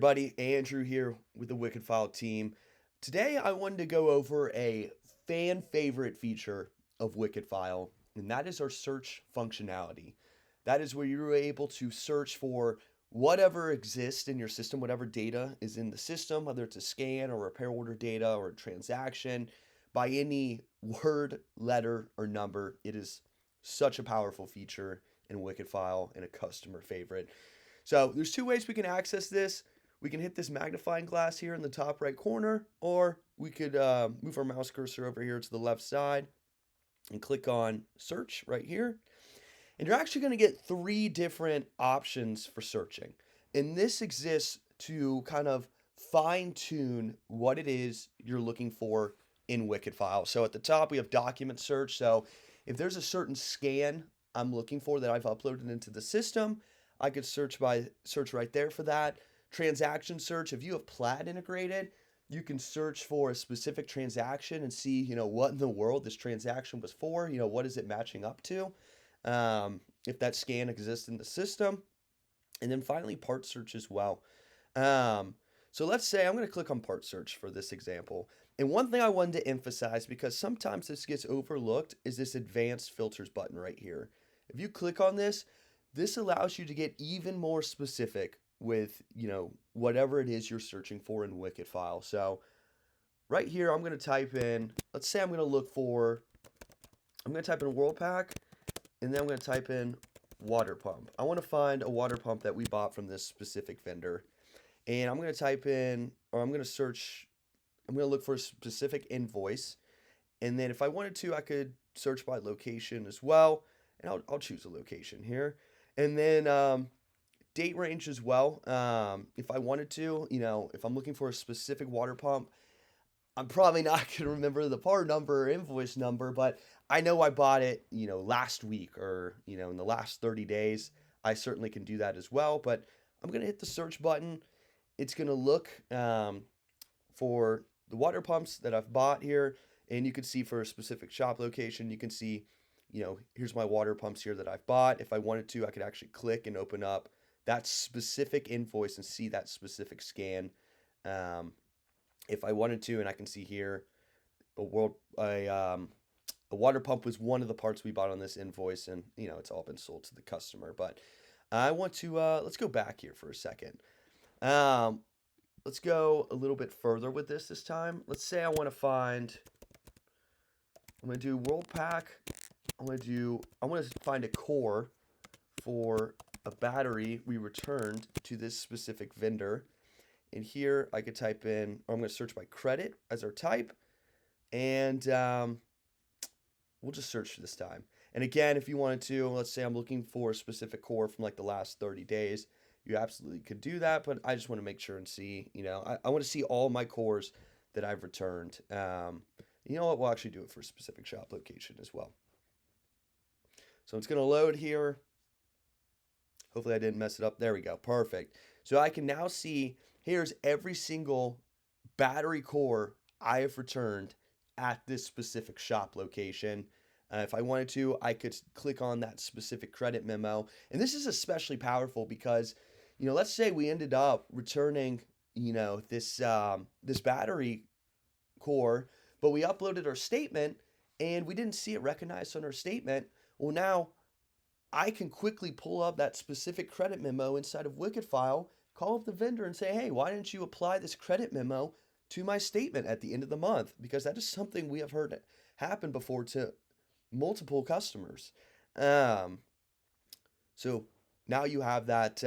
Buddy, Andrew here with the WickedFile team. Today I wanted to go over a fan favorite feature of WickedFile, and that is our search functionality. That is where you're able to search for whatever exists in your system, whatever data is in the system, whether it's a scan or repair order data or a transaction, by any word, letter, or number. It is such a powerful feature in WickedFile and a customer favorite. So there's two ways we can access this. We can hit this magnifying glass here in the top right corner, or we could move our mouse cursor over here to the left side and click on search right here. And you're actually going to get three different options for searching. And this exists to kind of fine tune what it is you're looking for in WickedFile. So at the top, we have document search. So if there's a certain scan I'm looking for that I've uploaded into the system, I could search right there for that. Transaction search, if you have Plaid integrated, you can search for a specific transaction and see, what in the world this transaction was for, what is it matching up to, if that scan exists in the system. And then finally, part search as well. So let's say I'm going to click on part search for this example. And one thing I wanted to emphasize, because sometimes this gets overlooked, is this advanced filters button right here. If you click on this, this allows you to get even more specific with, whatever it is you're searching for in WickedFile. So right here, I'm going to type in, let's say I'm going to type in Worldpack, and then I'm going to type in water pump. I want to find a water pump that we bought from this specific vendor. And I'm going to type in, or I'm going to search, I'm going to look for a specific invoice. And then if I wanted to, I could search by location as well. And I'll choose a location here. And then date range as well. If I wanted to, if I'm looking for a specific water pump, I'm probably not going to remember the part number or invoice number, but I know I bought it, last week or, in the last 30 days. I certainly can do that as well, but I'm going to hit the search button. It's going to look for the water pumps that I've bought here, and you can see for a specific shop location, you can see, here's my water pumps here that I've bought. If I wanted to, I could actually click and open up that specific invoice and see that specific scan. If I wanted to, and I can see here, a water pump was one of the parts we bought on this invoice, and it's all been sold to the customer. But I want to let's go back here for a second. Let's go a little bit further with this time. Let's say I want to find. I'm gonna do World Pack. I want to find a core for a battery we returned to this specific vendor. And here I could type in, or I'm going to search by credit as our type, and we'll just search this time. And again, if you wanted to, let's say I'm looking for a specific core from like the last 30 days, you absolutely could do that, but I just want to make sure and see, I want to see all my cores that I've returned. You know what, we'll actually do it for a specific shop location as well. So it's going to load here. Hopefully I didn't mess it up. There we go. Perfect. So I can now see here's every single battery core I have returned at this specific shop location. If I wanted to, I could click on that specific credit memo. And this is especially powerful because, let's say we ended up returning, this battery core, but we uploaded our statement and we didn't see it recognized on our statement. Well, now I can quickly pull up that specific credit memo inside of WickedFile, call up the vendor and say, hey, why didn't you apply this credit memo to my statement at the end of the month? Because that is something we have heard happen before to multiple customers. So now you have that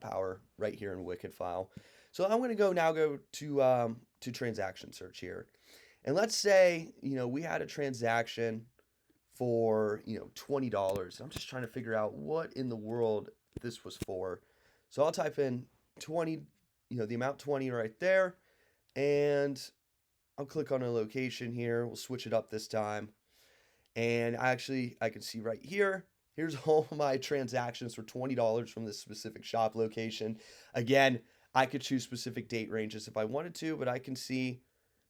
power right here in WickedFile. So I'm going to go to transaction search here. And let's say, we had a transaction for, $20. I'm just trying to figure out what in the world this was for. So I'll type in 20, the amount 20 right there, and I'll click on a location here. We'll switch it up this time. And I can see right here, here's all my transactions for $20 from this specific shop location. Again, I could choose specific date ranges if I wanted to, but I can see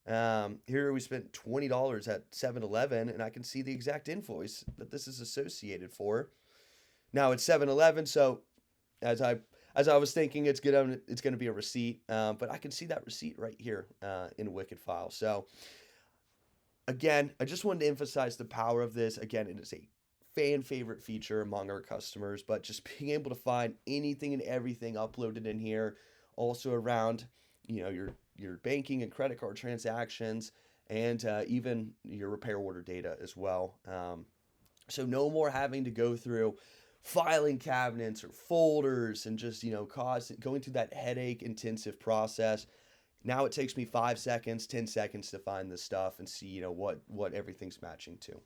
here we spent $20 at 7-Eleven, and I can see the exact invoice that this is associated for. Now it's 7-Eleven, so as I as I was thinking, it's gonna be a receipt, but I can see that receipt right here in WickedFile. So again, I just wanted to emphasize the power of this. Again, it is a fan favorite feature among our customers, but just being able to find anything and everything uploaded in here, also around, your banking and credit card transactions, and even your repair order data as well. So no more having to go through filing cabinets or folders and just going through that headache intensive process. Now it takes me 5 seconds, 10 seconds to find this stuff and see what everything's matching to.